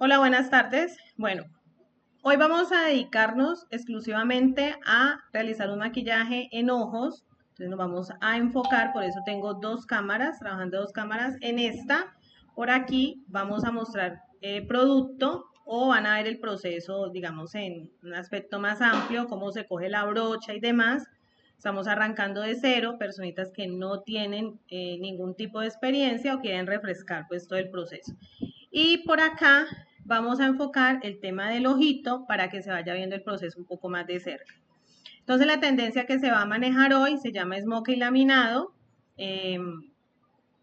Hola, buenas tardes. Bueno, hoy vamos a dedicarnos exclusivamente a realizar un maquillaje en ojos. Entonces nos vamos a enfocar, por eso tengo dos cámaras, trabajando dos cámaras. En esta, por aquí, vamos a mostrar producto o van a ver el proceso, digamos, en un aspecto más amplio, cómo se coge la brocha y demás. Estamos arrancando de cero, personitas que no tienen ningún tipo de experiencia o quieren refrescar pues todo el proceso. Y por acá vamos a enfocar el tema del ojito para que se vaya viendo el proceso un poco más de cerca. Entonces la tendencia que se va a manejar hoy se llama smoky laminado. Eh,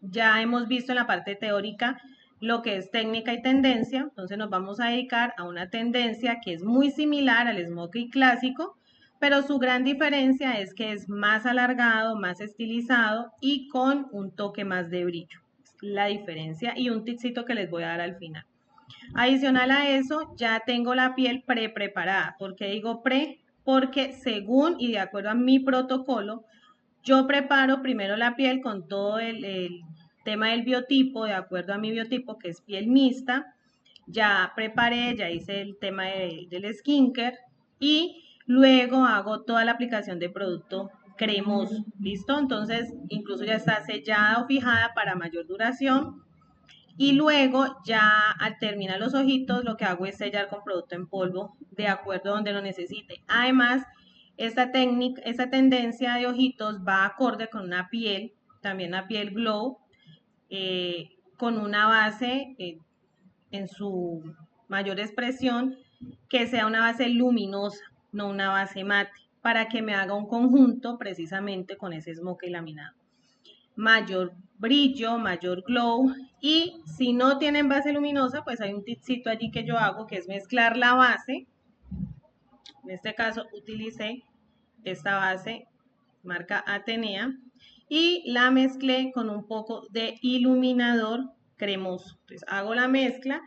ya hemos visto en la parte teórica lo que es técnica y tendencia, entonces nos vamos a dedicar a una tendencia que es muy similar al smoky clásico, pero su gran diferencia es que es más alargado, más estilizado y con un toque más de brillo. La diferencia y un tipcito que les voy a dar al final. Adicional a eso, ya tengo la piel pre-preparada. ¿Por qué digo pre? Porque según y de acuerdo a mi protocolo, yo preparo primero la piel con todo el tema del biotipo, de acuerdo a mi biotipo, que es piel mixta. Ya preparé, ya hice el tema del skincare y luego hago toda la aplicación de producto cremoso. ¿Listo? Entonces, incluso ya está sellada o fijada para mayor duración y luego ya al terminar los ojitos lo que hago es sellar con producto en polvo de acuerdo a donde lo necesite. Además, esta técnica, esta tendencia de ojitos va acorde con una piel, también una piel glow, con una base en su mayor expresión que sea una base luminosa, no una base mate, para que me haga un conjunto precisamente con ese esmalte laminado mayor brillo, mayor glow. Y si no tienen base luminosa, pues hay un tipcito allí que yo hago, que es mezclar la base. En este caso utilicé esta base marca Atenea y la mezclé con un poco de iluminador cremoso. Entonces hago la mezcla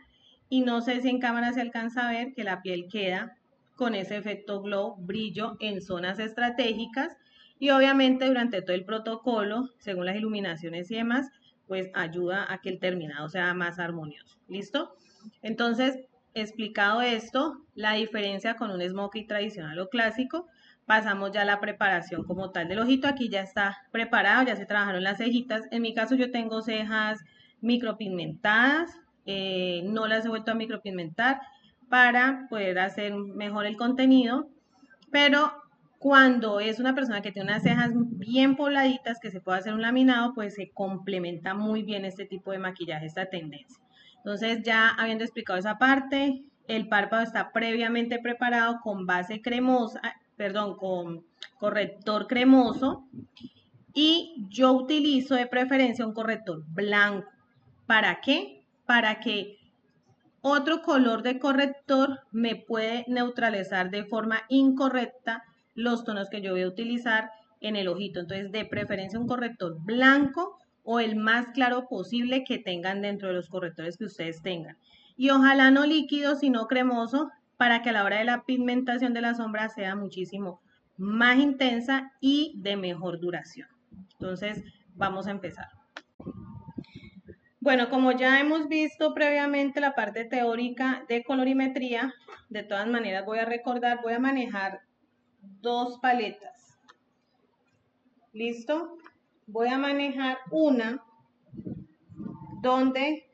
y no sé si en cámara se alcanza a ver que la piel queda con ese efecto glow, brillo en zonas estratégicas y obviamente durante todo el protocolo, según las iluminaciones y demás, pues ayuda a que el terminado sea más armonioso. ¿Listo? Entonces, explicado esto, la diferencia con un smoky tradicional o clásico, pasamos ya a la preparación como tal del ojito. Aquí ya está preparado, ya se trabajaron las cejitas. En mi caso yo tengo cejas micropigmentadas, no las he vuelto a micropigmentar para poder hacer mejor el contenido, pero cuando es una persona que tiene unas cejas bien pobladitas, que se puede hacer un laminado, pues se complementa muy bien este tipo de maquillaje, esta tendencia. Entonces ya habiendo explicado esa parte, el párpado está previamente preparado con base cremosa, perdón, con corrector cremoso y yo utilizo de preferencia un corrector blanco. ¿Para qué? Para que otro color de corrector me puede neutralizar de forma incorrecta los tonos que yo voy a utilizar en el ojito. Entonces, de preferencia un corrector blanco o el más claro posible que tengan dentro de los correctores que ustedes tengan. Y ojalá no líquido, sino cremoso, para que a la hora de la pigmentación de la sombra sea muchísimo más intensa y de mejor duración. Entonces, vamos a empezar. Bueno, como ya hemos visto previamente la parte teórica de colorimetría, de todas maneras voy a recordar, voy a manejar dos paletas. ¿Listo? Voy a manejar una donde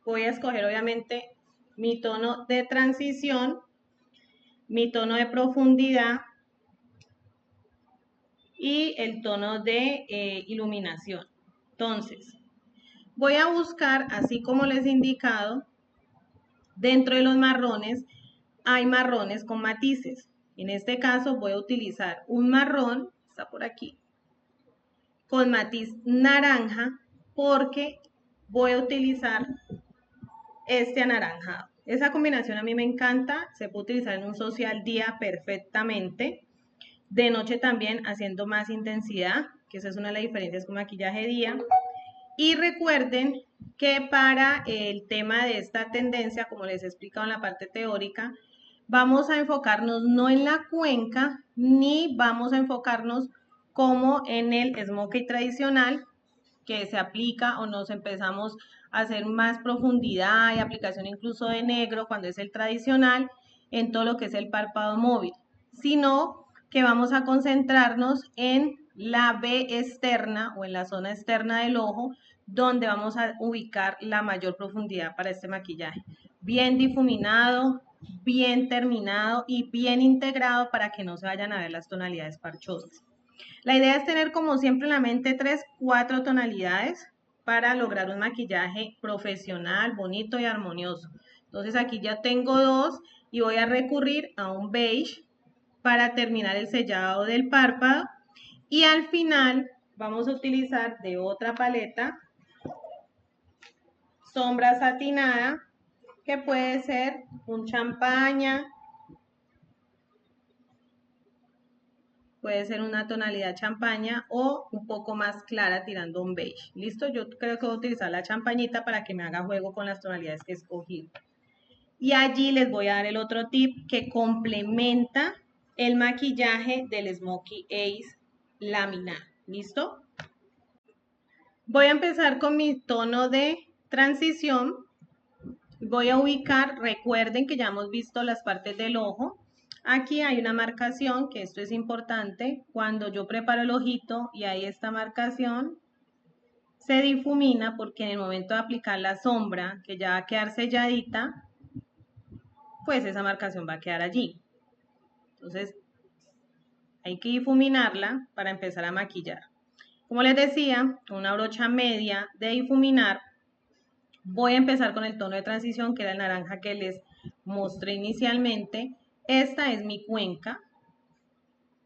voy a escoger obviamente mi tono de transición, mi tono de profundidad y el tono de iluminación. Entonces, voy a buscar, así como les he indicado, dentro de los marrones hay marrones con matices. En este caso voy a utilizar un marrón, está por aquí, con matiz naranja porque voy a utilizar este anaranjado. Esa combinación a mí me encanta, se puede utilizar en un social día perfectamente. De noche también haciendo más intensidad, que esa es una de las diferencias con maquillaje día. Y recuerden que para el tema de esta tendencia, como les he explicado en la parte teórica, vamos a enfocarnos no en la cuenca, ni vamos a enfocarnos como en el smoky tradicional, que se aplica o nos empezamos hacer más profundidad y aplicación incluso de negro cuando es el tradicional en todo lo que es el párpado móvil, sino que vamos a concentrarnos en la B externa o en la zona externa del ojo, donde vamos a ubicar la mayor profundidad para este maquillaje. Bien difuminado, bien terminado y bien integrado para que no se vayan a ver las tonalidades parchosas. La idea es tener como siempre en la mente 3, 4 tonalidades para lograr un maquillaje profesional, bonito y armonioso. Entonces aquí ya tengo 2 y voy a recurrir a un beige para terminar el sellado del párpado y al final vamos a utilizar de otra paleta sombra satinada que puede ser un champaña, puede ser una tonalidad champaña o un poco más clara tirando un beige. ¿Listo? Yo creo que voy a utilizar la champañita para que me haga juego con las tonalidades que escogí. Y allí les voy a dar el otro tip que complementa el maquillaje del Smokey Ace Laminat. ¿Listo? Voy a empezar con mi tono de transición. Voy a ubicar, recuerden que ya hemos visto las partes del ojo. Aquí hay una marcación, que esto es importante. Cuando yo preparo el ojito y hay esta marcación, se difumina porque en el momento de aplicar la sombra, que ya va a quedar selladita, pues esa marcación va a quedar allí. Entonces, hay que difuminarla para empezar a maquillar. Como les decía, con una brocha media de difuminar, voy a empezar con el tono de transición, que era el naranja que les mostré inicialmente. Esta es mi cuenca.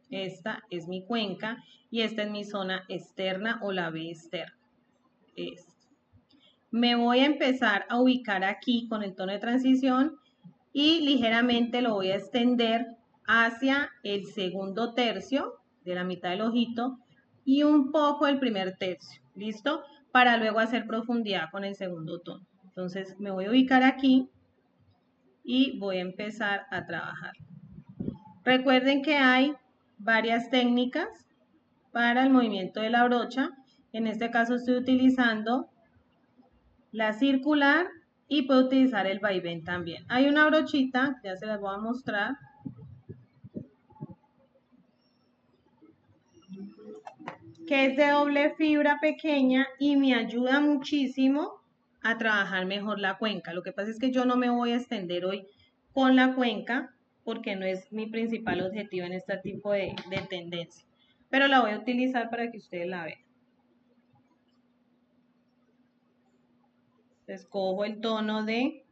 Esta es mi cuenca y esta es mi zona externa o la B externa. Me voy a empezar a ubicar aquí con el tono de transición y ligeramente lo voy a extender hacia el segundo tercio de la mitad del ojito y un poco el primer tercio, ¿listo? Para luego hacer profundidad con el segundo tono. Entonces me voy a ubicar aquí y voy a empezar a trabajar. Recuerden que hay varias técnicas para el movimiento de la brocha. En este caso estoy utilizando la circular y puedo utilizar el vaivén también. Hay una brochita, ya se las voy a mostrar, que es de doble fibra pequeña y me ayuda muchísimo a trabajar mejor la cuenca. Lo que pasa es que yo no me voy a extender hoy con la cuenca porque no es mi principal objetivo en este tipo de tendencia. Pero la voy a utilizar para que ustedes la vean. Escojo el tono de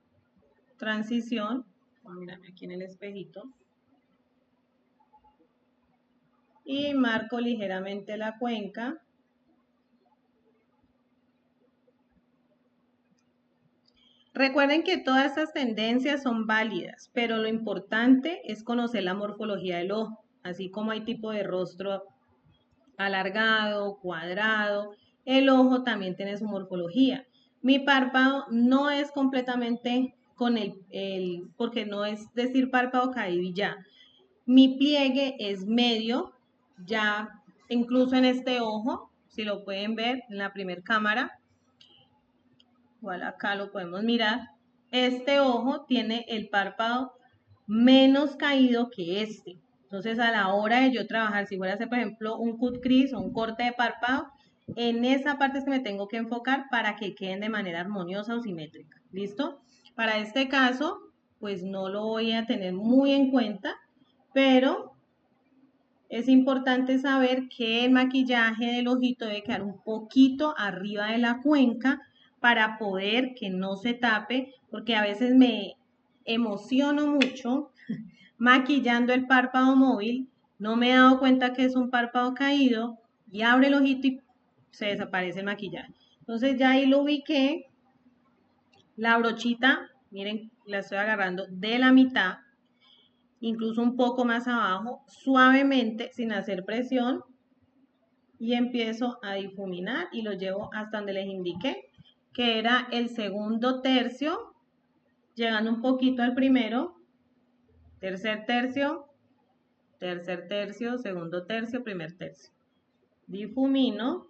transición. Mírame aquí en el espejito. Y marco ligeramente la cuenca. Recuerden que todas estas tendencias son válidas, pero lo importante es conocer la morfología del ojo, así como hay tipo de rostro alargado, cuadrado, el ojo también tiene su morfología. Mi párpado no es completamente con porque no es decir párpado caído y ya. Mi pliegue es medio, ya incluso en este ojo, si lo pueden ver en la primera cámara, igual acá lo podemos mirar, este ojo tiene el párpado menos caído que este. Entonces, a la hora de yo trabajar, si fuera a hacer, por ejemplo, un cut crease o un corte de párpado, en esa parte es que me tengo que enfocar para que queden de manera armoniosa o simétrica. ¿Listo? Para este caso, pues no lo voy a tener muy en cuenta, pero es importante saber que el maquillaje del ojito debe quedar un poquito arriba de la cuenca para poder que no se tape, porque a veces me emociono mucho maquillando el párpado móvil, no me he dado cuenta que es un párpado caído y abre el ojito y se desaparece el maquillaje. Entonces ya ahí lo ubiqué, la brochita, miren, la estoy agarrando de la mitad, incluso un poco más abajo, suavemente, sin hacer presión, y empiezo a difuminar y lo llevo hasta donde les indiqué, que era el segundo tercio, llegando un poquito al primero, tercer tercio, segundo tercio, primer tercio. Difumino.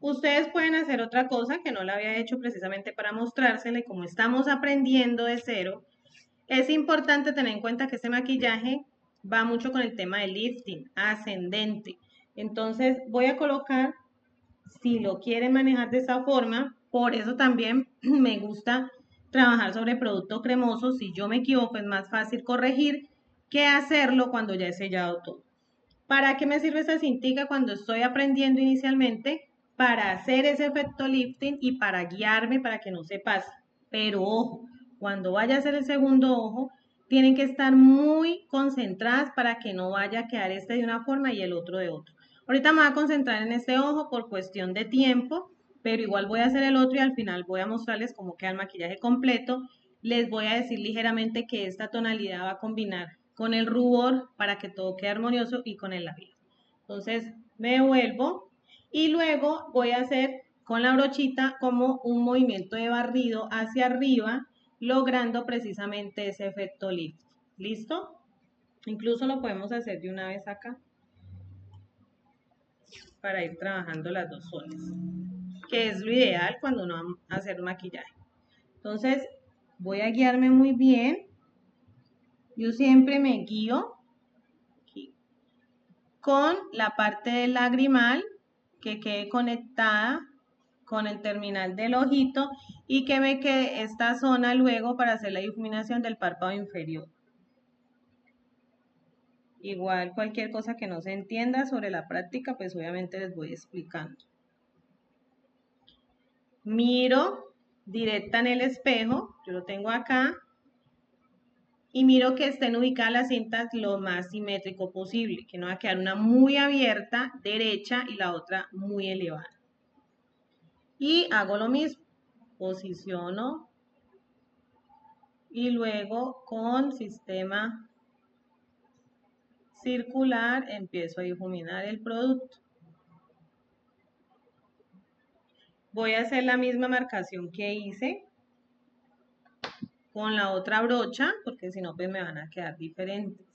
Ustedes pueden hacer otra cosa que no la había hecho precisamente para mostrársela y como estamos aprendiendo de cero, es importante tener en cuenta que este maquillaje va mucho con el tema de lifting, ascendente. Entonces voy a colocar, si lo quieren manejar de esa forma, por eso también me gusta trabajar sobre producto cremoso. Si yo me equivoco es más fácil corregir que hacerlo cuando ya he sellado todo. ¿Para qué me sirve esta cintica cuando estoy aprendiendo inicialmente? Para hacer ese efecto lifting y para guiarme para que no se pase. Pero ojo, cuando vaya a hacer el segundo ojo, tienen que estar muy concentradas para que no vaya a quedar este de una forma y el otro de otro. Ahorita me voy a concentrar en este ojo por cuestión de tiempo, pero igual voy a hacer el otro y al final voy a mostrarles cómo queda el maquillaje completo. Les voy a decir ligeramente que esta tonalidad va a combinar con el rubor para que todo quede armonioso y con el labial. Entonces me vuelvo y luego voy a hacer con la brochita como un movimiento de barrido hacia arriba, logrando precisamente ese efecto lift. ¿Listo? Incluso lo podemos hacer de una vez acá para ir trabajando las dos zonas, que es lo ideal cuando uno va a hacer maquillaje. Entonces voy a guiarme muy bien. Yo siempre me guío con la parte del lagrimal que quede conectada con el terminal del ojito y que me quede esta zona luego para hacer la difuminación del párpado inferior. Igual cualquier cosa que no se entienda sobre la práctica, pues obviamente les voy explicando. Miro directa en el espejo, yo lo tengo acá, y miro que estén ubicadas las cintas lo más simétrico posible, que no va a quedar una muy abierta, derecha, y la otra muy elevada. Y hago lo mismo, posiciono y luego con sistema circular empiezo a difuminar el producto. Voy a hacer la misma marcación que hice con la otra brocha, porque si no pues me van a quedar diferentes.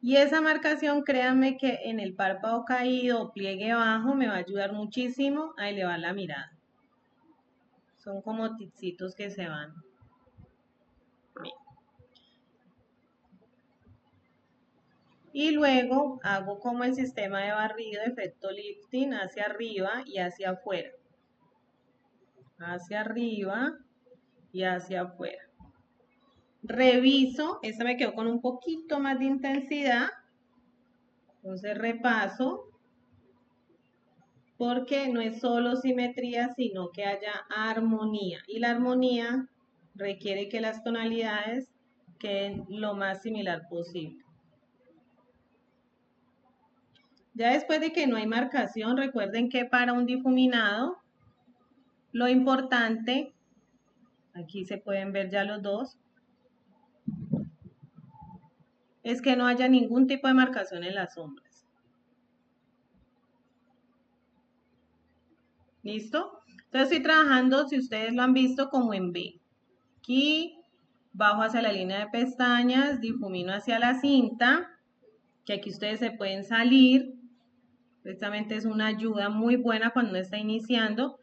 Y esa marcación, créanme que en el párpado caído o pliegue bajo me va a ayudar muchísimo a elevar la mirada. Son como tipsitos que se van. Y luego hago como el sistema de barrido, efecto lifting hacia arriba y hacia afuera. Hacia arriba y hacia afuera. Reviso, esta me quedó con un poquito más de intensidad. Entonces repaso, porque no es solo simetría, sino que haya armonía. Y la armonía requiere que las tonalidades queden lo más similar posible. Ya después de que no hay marcación, recuerden que para un difuminado, lo importante, aquí se pueden ver ya los dos, es que no haya ningún tipo de marcación en las sombras. ¿Listo? Entonces estoy trabajando, si ustedes lo han visto, como en B. Aquí bajo hacia la línea de pestañas, difumino hacia la cinta, que aquí ustedes se pueden salir. Precisamente es una ayuda muy buena cuando uno está iniciando.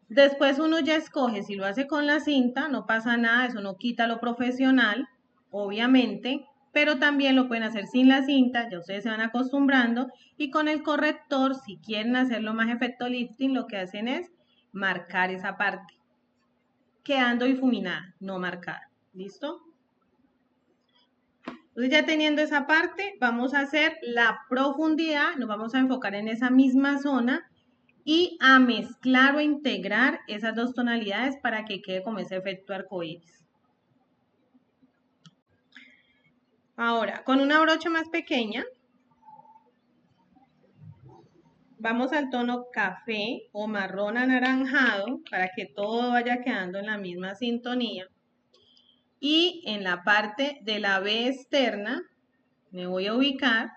Después uno ya escoge si lo hace con la cinta, no pasa nada, eso no quita lo profesional, obviamente, pero también lo pueden hacer sin la cinta, ya ustedes se van acostumbrando, y con el corrector, si quieren hacerlo más efecto lifting, lo que hacen es marcar esa parte, quedando difuminada, no marcada. ¿Listo? Entonces ya teniendo esa parte, vamos a hacer la profundidad, nos vamos a enfocar en esa misma zona y a mezclar o integrar esas dos tonalidades para que quede como ese efecto arcoíris. Ahora, con una brocha más pequeña, vamos al tono café o marrón anaranjado para que todo vaya quedando en la misma sintonía. Y en la parte de la B externa, me voy a ubicar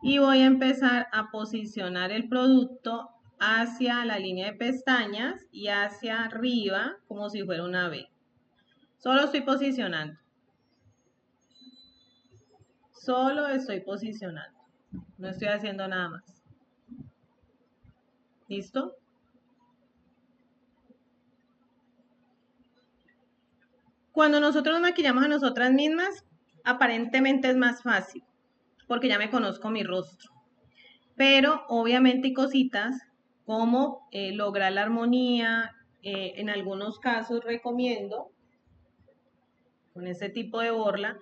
y voy a empezar a posicionar el producto hacia la línea de pestañas y hacia arriba como si fuera una B. Solo estoy posicionando. Solo estoy posicionando. No estoy haciendo nada más. ¿Listo? Cuando nosotros nos maquillamos a nosotras mismas, aparentemente es más fácil, porque ya me conozco mi rostro. Pero obviamente hay cositas como lograr la armonía. En algunos casos recomiendo con este tipo de borla.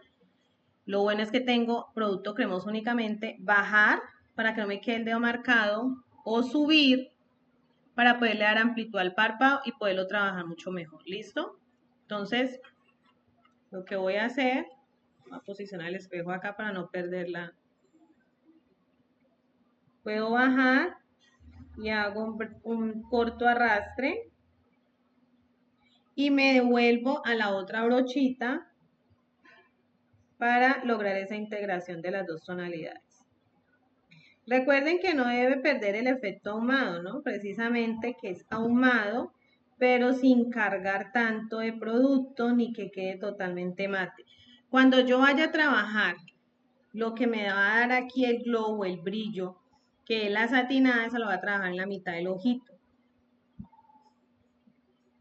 Lo bueno es que tengo producto cremoso únicamente, bajar para que no me quede el dedo marcado o subir para poderle dar amplitud al párpado y poderlo trabajar mucho mejor. ¿Listo? Entonces, lo que voy a hacer, voy a posicionar el espejo acá para no perderla. Puedo bajar y hago un corto arrastre y me devuelvo a la otra brochita para lograr esa integración de las dos tonalidades. Recuerden que no debe perder el efecto ahumado, ¿no? Precisamente que es ahumado, pero sin cargar tanto de producto ni que quede totalmente mate. Cuando yo vaya a trabajar, lo que me va a dar aquí el glow o el brillo, que es la satinada, se lo va a trabajar en la mitad del ojito.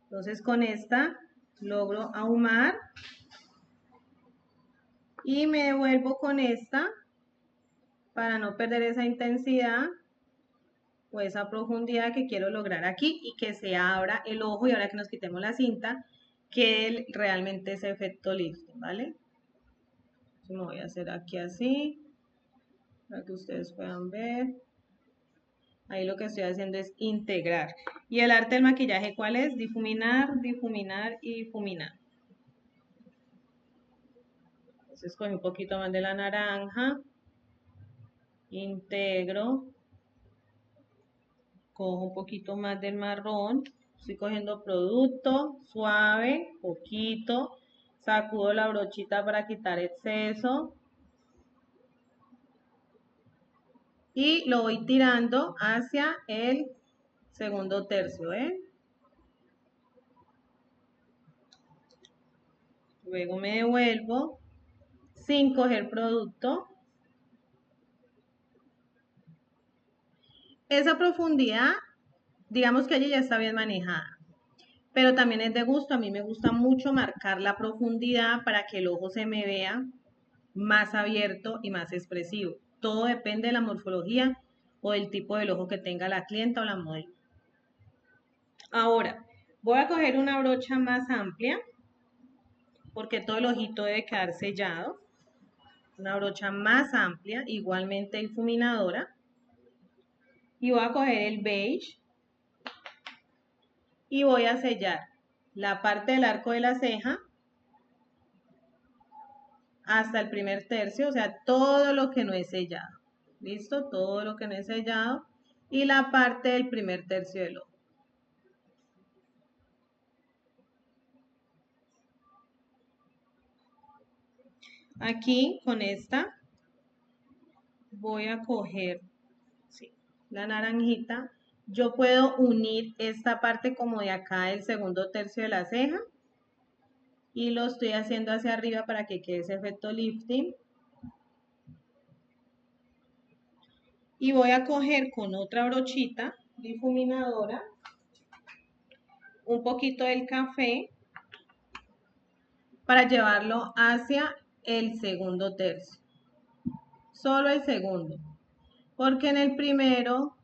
Entonces con esta logro ahumar y me devuelvo con esta para no perder esa intensidad o esa profundidad que quiero lograr aquí y que se abra el ojo y ahora que nos quitemos la cinta, que realmente ese efecto lifting, ¿vale? Entonces me voy a hacer aquí así, para que ustedes puedan ver. Ahí lo que estoy haciendo es integrar. Y el arte del maquillaje, ¿cuál es? Difuminar, difuminar y difuminar. Entonces cogí un poquito más de la naranja, integro, cojo un poquito más del marrón, estoy cogiendo producto, suave, poquito, sacudo la brochita para quitar exceso y lo voy tirando hacia el segundo tercio, Luego me devuelvo sin coger producto. Esa profundidad, digamos que ella ya está bien manejada, pero también es de gusto. A mí me gusta mucho marcar la profundidad para que el ojo se me vea más abierto y más expresivo. Todo depende de la morfología o del tipo del ojo que tenga la clienta o la modelo. Ahora, voy a coger una brocha más amplia porque todo el ojito debe quedar sellado. Una brocha más amplia, igualmente difuminadora. Y voy a coger el beige y voy a sellar la parte del arco de la ceja hasta el primer tercio, o sea, todo lo que no es sellado. ¿Listo? Todo lo que no es sellado. Y la parte del primer tercio del ojo. Aquí con esta voy a coger la naranjita. Yo puedo unir esta parte como de acá del segundo tercio de la ceja y lo estoy haciendo hacia arriba para que quede ese efecto lifting. Y voy a coger con otra brochita difuminadora un poquito del café para llevarlo hacia el segundo tercio. Solo el segundo. Porque en el primero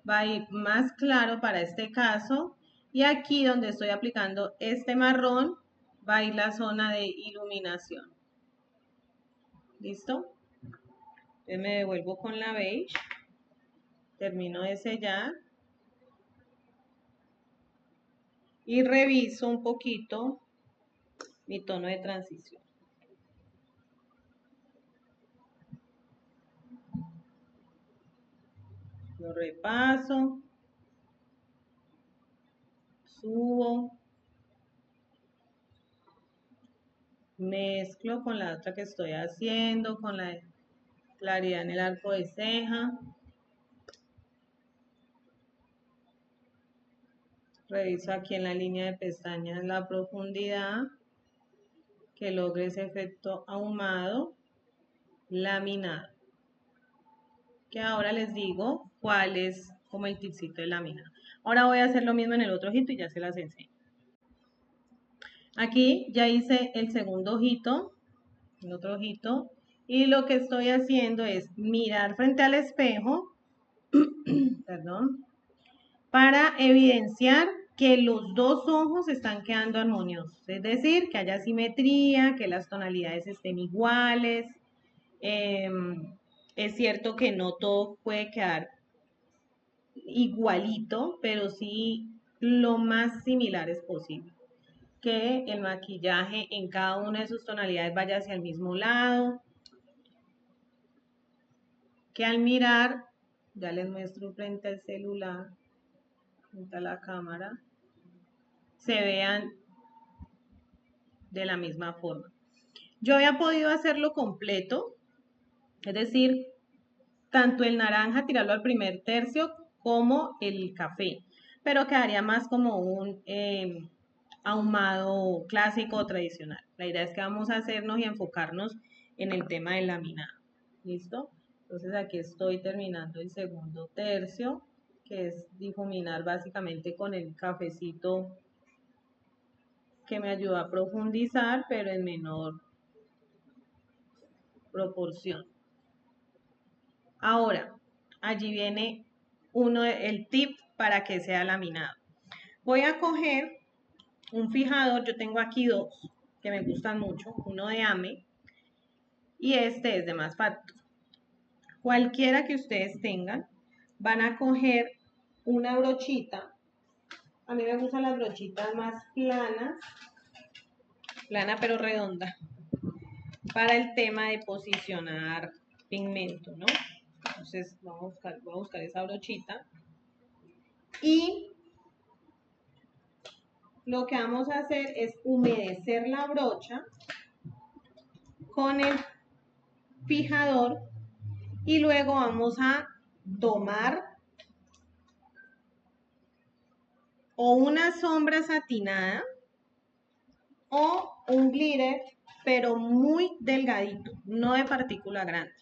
va a ir más claro para este caso. Y aquí donde estoy aplicando este marrón va a ir la zona de iluminación. ¿Listo? Entonces me devuelvo con la beige. Termino de sellar. Y reviso un poquito mi tono de transición. Lo repaso. Subo. Mezclo con la otra que estoy haciendo, con la claridad en el arco de ceja. Reviso aquí en la línea de pestañas la profundidad, que logre ese efecto ahumado, laminado. Que ahora les digo cuál es como el tipcito de lámina. Ahora voy a hacer lo mismo en el otro ojito y ya se las enseño. Aquí ya hice el segundo ojito, el otro ojito, y lo que estoy haciendo es mirar frente al espejo, perdón, para evidenciar que los dos ojos están quedando armoniosos, es decir, que haya simetría, que las tonalidades estén iguales. Es cierto que no todo puede quedar igualito, pero sí lo más similares posible. Que el maquillaje en cada una de sus tonalidades vaya hacia el mismo lado. Que al mirar, ya les muestro frente al celular, frente a la cámara, se vean de la misma forma. Yo había podido hacerlo completo, es decir, tanto el naranja tirarlo al primer tercio como el café, pero quedaría más como un ahumado clásico o tradicional. La idea es que vamos a hacernos y enfocarnos en el tema del laminado. ¿Listo? Entonces aquí estoy terminando el segundo tercio, que es difuminar básicamente con el cafecito que me ayuda a profundizar, pero en menor proporción. Ahora, allí viene el tip para que sea laminado. Voy a coger un fijador, yo tengo aquí dos que me gustan mucho, uno de AME y este es de Más Factor. Cualquiera que ustedes tengan, van a coger una brochita. A mí me gustan las brochitas más planas, plana pero redonda, para el tema de posicionar pigmento, ¿no? Entonces voy a buscar esa brochita y lo que vamos a hacer es humedecer la brocha con el fijador y luego vamos a tomar o una sombra satinada o un glitter, pero muy delgadito, no de partícula grande,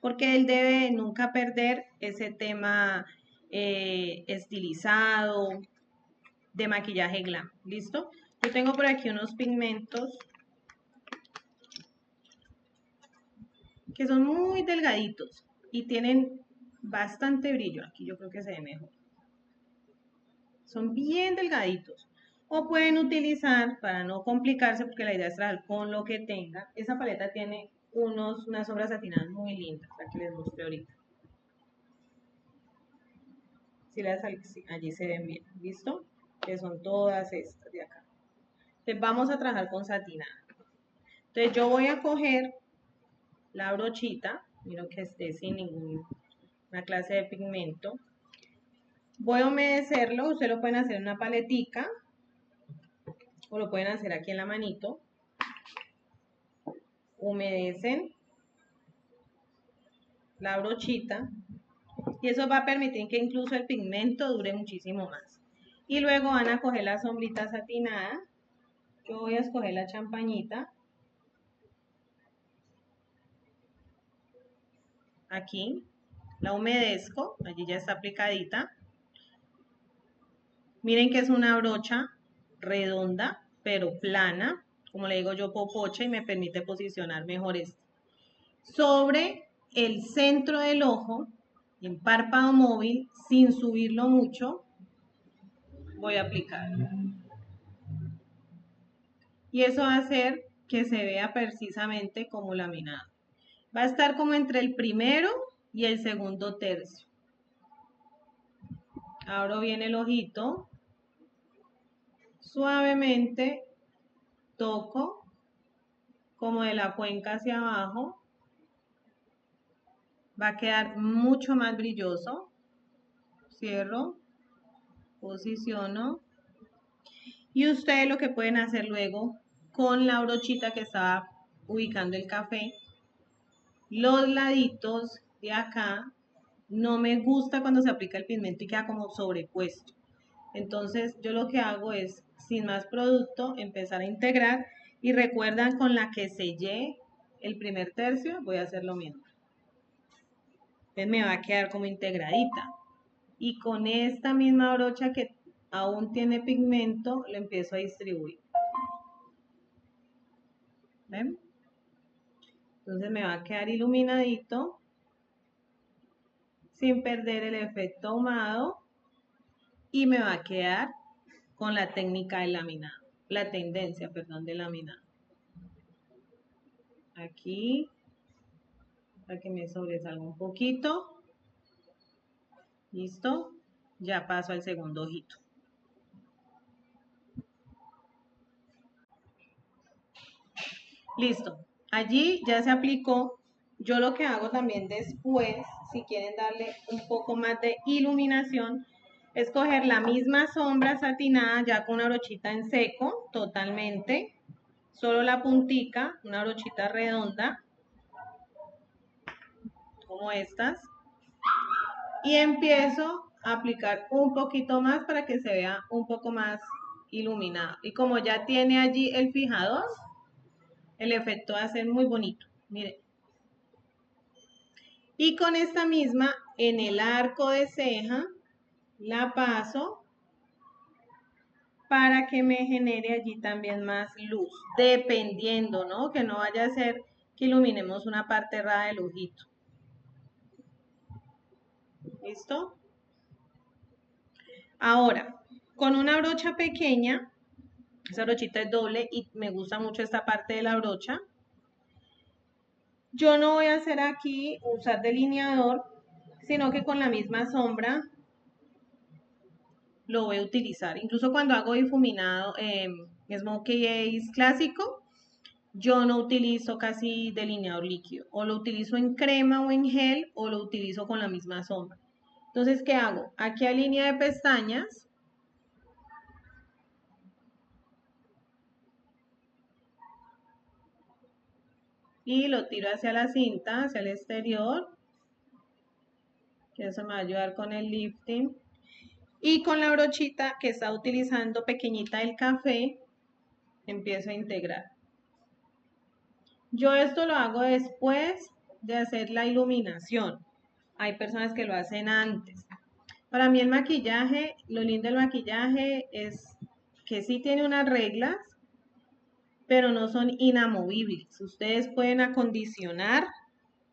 porque él debe nunca perder ese tema estilizado de maquillaje glam. ¿Listo? Yo tengo por aquí unos pigmentos que son muy delgaditos y tienen bastante brillo. Aquí yo creo que se ve mejor. Son bien delgaditos. O pueden utilizar, para no complicarse, porque la idea es trabajar con lo que tenga. Esa paleta tiene unas sombras satinadas muy lindas, la que les mostré ahorita. Sí, allí se ven bien, ¿listo? Que son todas estas de acá. Entonces vamos a trabajar con satinada. Entonces yo voy a coger la brochita, miro que esté sin ninguna clase de pigmento. Voy a humedecerlo, ustedes lo pueden hacer en una paletica o lo pueden hacer aquí en la manito. Humedecen la brochita y eso va a permitir que incluso el pigmento dure muchísimo más. Y luego van a coger la sombrita satinada. Yo voy a escoger la champañita. Aquí la humedezco, allí ya está aplicadita. Miren que es una brocha redonda, pero plana, como le digo yo, popocha, y me permite posicionar mejor esto. Sobre el centro del ojo, en párpado móvil, sin subirlo mucho, voy a aplicar. Y eso va a hacer que se vea precisamente como laminado. Va a estar como entre el primero y el segundo tercio. Abro bien el ojito. Suavemente toco como de la cuenca hacia abajo. Va a quedar mucho más brilloso. Cierro, posiciono. Y ustedes lo que pueden hacer luego con la brochita que estaba ubicando el café, los laditos de acá, no me gusta cuando se aplica el pigmento y queda como sobrepuesto. Entonces yo lo que hago es, sin más producto, empezar a integrar y recuerdan con la que sellé el primer tercio, voy a hacer lo mismo. Entonces me va a quedar como integradita. y con esta misma brocha que aún tiene pigmento, lo empiezo a distribuir. ¿Ven? Entonces me va a quedar iluminadito, sin perder el efecto ahumado, y me va a quedar con la técnica de laminado, la tendencia, perdón, de laminado. Aquí, para que me sobresalga un poquito. ¿Listo? Ya paso al segundo ojito. Listo. Allí ya se aplicó. Yo lo que hago también después, si quieren darle un poco más de iluminación, es coger la misma sombra satinada ya con una brochita en seco, totalmente. Solo la puntica, una brochita redonda, como estas. Y empiezo a aplicar un poquito más para que se vea un poco más iluminado. Y como ya tiene allí el fijador, el efecto va a ser muy bonito. Miren. Y con esta misma, en el arco de ceja, la paso para que me genere allí también más luz. Dependiendo, ¿no? Que no vaya a ser que iluminemos una parte errada del ojito. ¿Listo? Ahora, con una brocha pequeña, esa brochita es doble y me gusta mucho esta parte de la brocha. Yo no voy a hacer aquí usar delineador, sino que con la misma sombra lo voy a utilizar. Incluso cuando hago difuminado, smokey eyes clásico, yo no utilizo casi delineador líquido. O lo utilizo en crema o en gel, o lo utilizo con la misma sombra. Entonces, ¿qué hago? Aquí a línea de pestañas, y lo tiro hacia la cinta, hacia el exterior, que eso me va a ayudar con el lifting. Y con la brochita que está utilizando pequeñita del café, empiezo a integrar. Yo esto lo hago después de hacer la iluminación. Hay personas que lo hacen antes. Para mí el maquillaje, lo lindo del maquillaje es que sí tiene unas reglas, pero no son inamovibles. Ustedes pueden acondicionar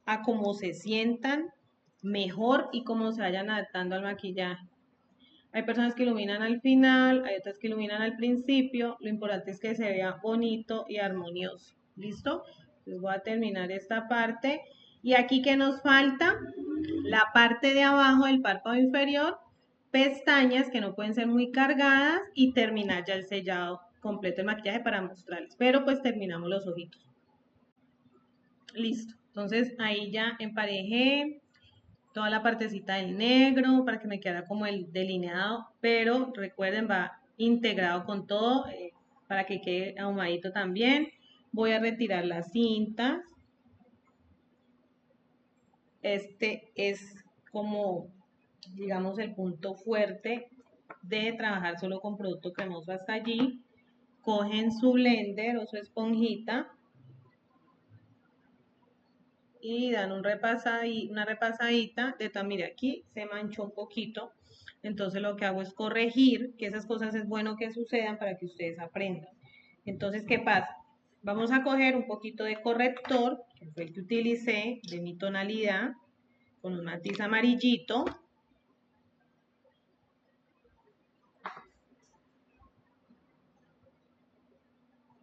a cómo se sientan mejor y cómo se vayan adaptando al maquillaje. Hay personas que iluminan al final, hay otras que iluminan al principio. Lo importante es que se vea bonito y armonioso. ¿Listo? Entonces voy a terminar esta parte. Y aquí, ¿qué nos falta? La parte de abajo del párpado inferior, pestañas que no pueden ser muy cargadas y terminar ya el sellado completo de maquillaje para mostrarles. Pero pues terminamos los ojitos. Listo. Entonces ahí ya emparejé toda la partecita del negro para que me quede como el delineado, pero recuerden, va integrado con todo para que quede ahumadito también. Voy a retirar las cintas. Este es como, digamos, el punto fuerte de trabajar solo con producto cremoso hasta allí. Cogen su blender o su esponjita y dan una repasadita de tal, mire, aquí se manchó un poquito, entonces lo que hago es corregir, que esas cosas es bueno que sucedan para que ustedes aprendan. Entonces, ¿qué pasa? Vamos a coger un poquito de corrector, que fue el que utilicé, de mi tonalidad, con un matiz amarillito.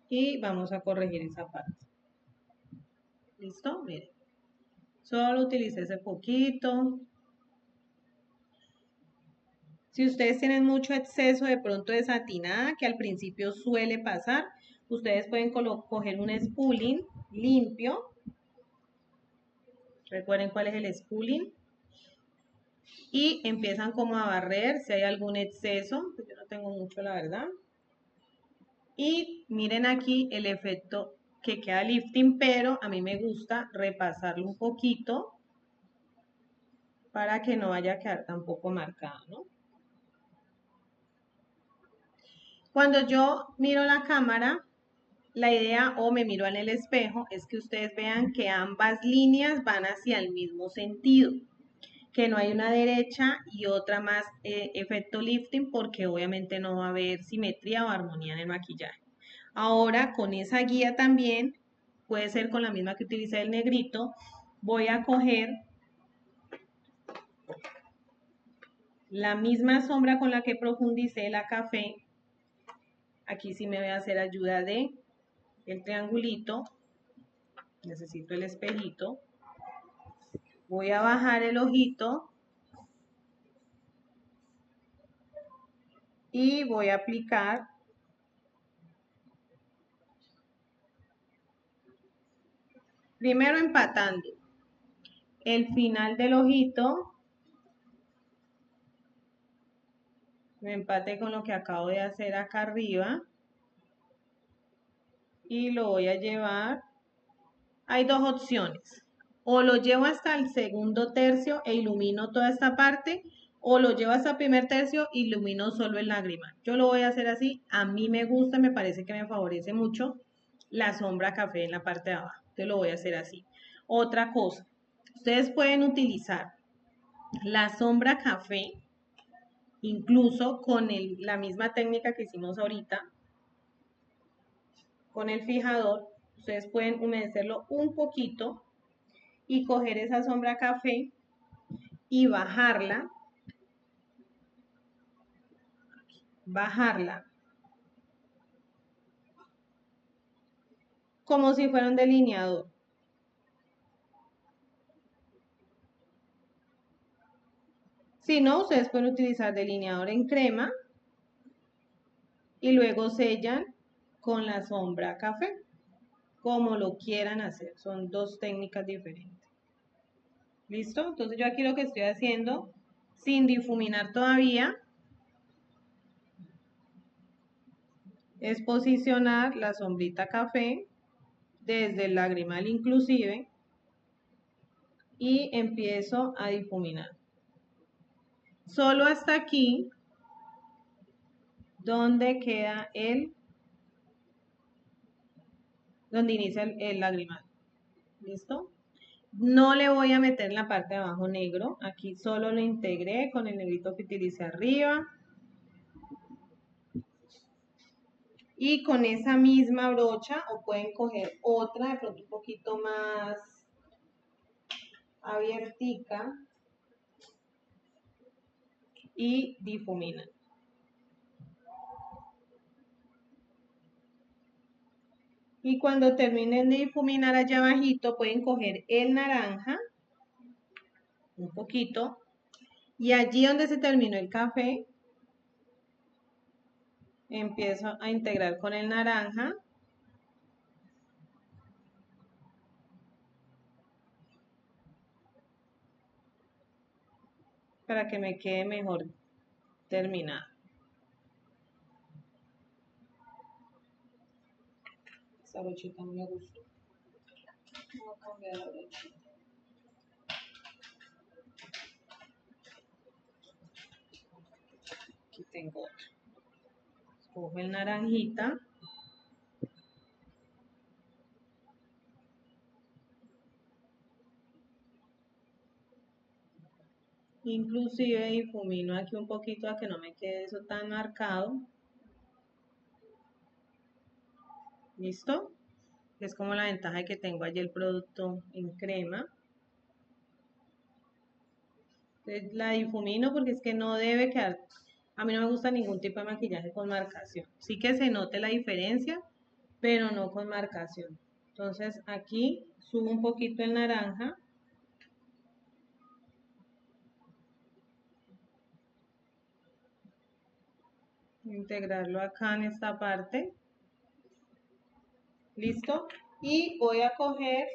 Y vamos a corregir esa parte. ¿Listo? Miren. Solo utilicé ese poquito. Si ustedes tienen mucho exceso de pronto de satinada, que al principio suele pasar, ustedes pueden coger un spooling limpio. Recuerden cuál es el spooling. Y empiezan como a barrer si hay algún exceso. Pues yo no tengo mucho, la verdad. Y miren aquí el efecto que queda lifting, pero a mí me gusta repasarlo un poquito para que no vaya a quedar tampoco marcado, ¿no? Cuando yo miro la cámara, la idea, o me miro en el espejo, es que ustedes vean que ambas líneas van hacia el mismo sentido. que no hay una derecha y otra más efecto lifting porque obviamente no va a haber simetría o armonía en el maquillaje. Ahora con esa guía también, puede ser con la misma que utilicé el negrito, voy a coger la misma sombra con la que profundicé la café. Aquí sí me voy a hacer ayuda de el triangulito. Necesito el espejito. Voy a bajar el ojito y voy a aplicar primero empatando el final del ojito, me empate con lo que acabo de hacer acá arriba y lo voy a llevar. Hay dos opciones, o lo llevo hasta el segundo tercio e ilumino toda esta parte, o lo llevo hasta el primer tercio e ilumino solo el lagrimal. Yo lo voy a hacer así, a mí me gusta, me parece que me favorece mucho la sombra café en la parte de abajo, entonces lo voy a hacer así. Otra cosa, ustedes pueden utilizar la sombra café, incluso con la misma técnica que hicimos ahorita, con el fijador, ustedes pueden humedecerlo un poquito y coger esa sombra café y bajarla como si fuera un delineador. Si no, ustedes pueden utilizar delineador en crema y luego sellan con la sombra café, como lo quieran hacer. Son dos técnicas diferentes. ¿Listo? Entonces yo aquí lo que estoy haciendo, sin difuminar todavía, es posicionar la sombrita café desde el lagrimal inclusive y empiezo a difuminar. Solo hasta aquí, donde queda donde inicia el lagrimal. ¿Listo? No le voy a meter en la parte de abajo negro. Aquí solo lo integré con el negrito que utilicé arriba. Y con esa misma brocha, o pueden coger otra, de pronto un poquito más abiertica, y difuminan. Y cuando terminen de difuminar allá abajito, pueden coger el naranja, un poquito, y allí donde se terminó el café, empiezo a integrar con el naranja. Para que me quede mejor terminado. Esta brochita no me gustó. Voy a cambiar la brochita. Aquí tengo otra. Cojo el naranjita. Inclusive difumino aquí un poquito a que no me quede eso tan marcado. ¿Listo? Es como la ventaja de que tengo allí el producto en crema. Entonces, la difumino porque es que no debe quedar. A mí no me gusta ningún tipo de maquillaje con marcación. Sí que se note la diferencia, pero no con marcación. Entonces aquí subo un poquito el naranja. Integrarlo acá en esta parte. ¿Listo? Y voy a coger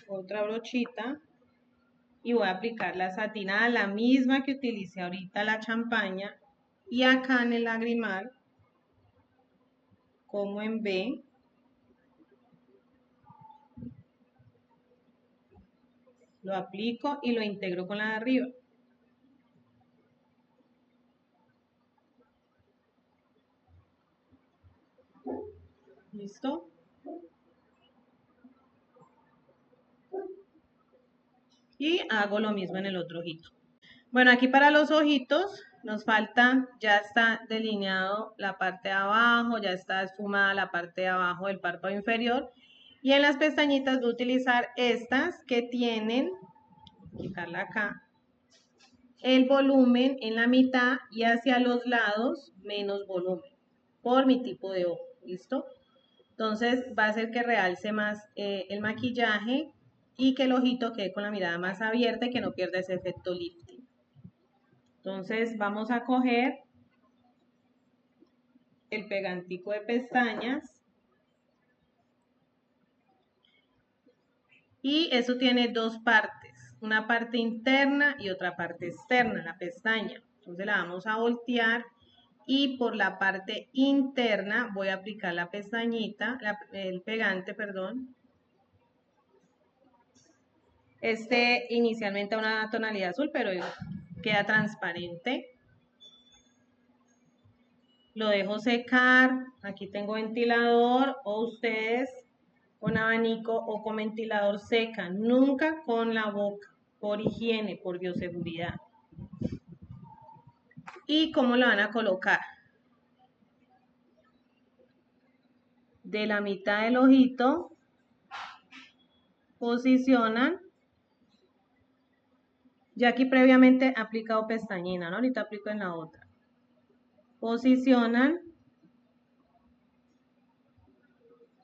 otra brochita y voy a aplicar la satinada, la misma que utilicé ahorita, la champaña, y acá en el lagrimal, como en B, lo aplico y lo integro con la de arriba. ¿Listo? Y hago lo mismo en el otro ojito. Bueno, aquí para los ojitos nos falta, ya está delineado la parte de abajo, ya está esfumada la parte de abajo del párpado inferior. Y en las pestañitas voy a utilizar estas que tienen, quitarla acá, el volumen en la mitad y hacia los lados menos volumen, por mi tipo de ojo, ¿listo? Entonces va a hacer que realce más el maquillaje y que el ojito quede con la mirada más abierta y que no pierda ese efecto lifting. Entonces vamos a coger el pegantico de pestañas y eso tiene dos partes, una parte interna y otra parte externa, la pestaña. Entonces la vamos a voltear y por la parte interna voy a aplicar la pestañita, el pegante, perdón. Inicialmente a una tonalidad azul, pero queda transparente. Lo dejo secar, aquí tengo ventilador o ustedes con abanico o con ventilador secan, nunca con la boca, por higiene, por bioseguridad. ¿Y cómo lo van a colocar? De la mitad del ojito posicionan. Ya aquí previamente he aplicado pestañina, ¿no? Ahorita aplico en la otra. Posicionan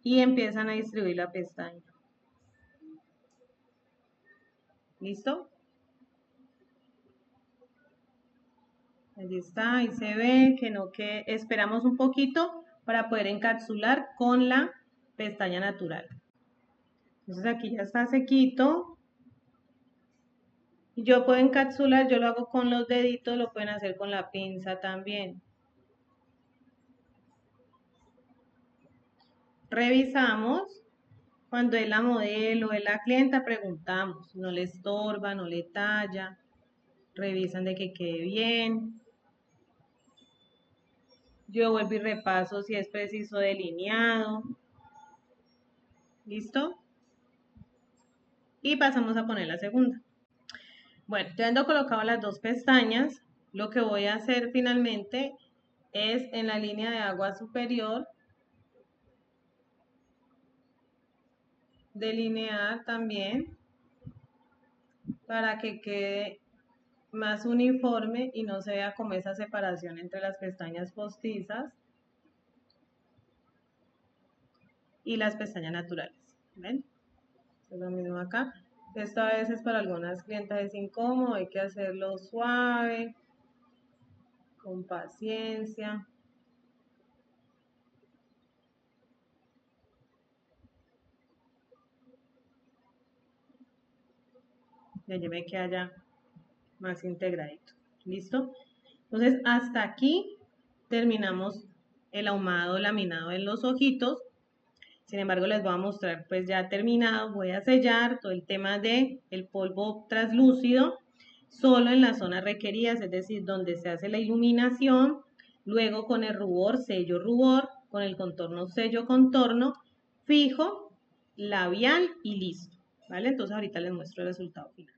y empiezan a distribuir la pestaña. ¿Listo? Ahí está, ahí se ve que esperamos un poquito para poder encapsular con la pestaña natural. Entonces aquí ya está sequito. Yo puedo encapsular, yo lo hago con los deditos, lo pueden hacer con la pinza también. Revisamos, cuando es la modelo, es la clienta, preguntamos, no le estorba, no le talla, revisan de que quede bien. Yo vuelvo y repaso si es preciso delineado. ¿Listo? Y pasamos a poner la segunda. Bueno, teniendo colocado las dos pestañas, lo que voy a hacer finalmente es en la línea de agua superior delinear también para que quede más uniforme y no se vea como esa separación entre las pestañas postizas y las pestañas naturales. ¿Ven? Es lo mismo acá. Esta vez es para algunas clientas es incómodo, hay que hacerlo suave, con paciencia. Ya me queda ya más integradito. ¿Listo? Entonces, hasta aquí terminamos el ahumado laminado en los ojitos. Sin embargo, les voy a mostrar pues ya terminado. Voy a sellar todo el tema de el polvo translúcido solo en las zonas requeridas, es decir, donde se hace la iluminación. Luego con el rubor, sello rubor, con el contorno, sello contorno, fijo, labial y listo. ¿Vale? Entonces ahorita les muestro el resultado final.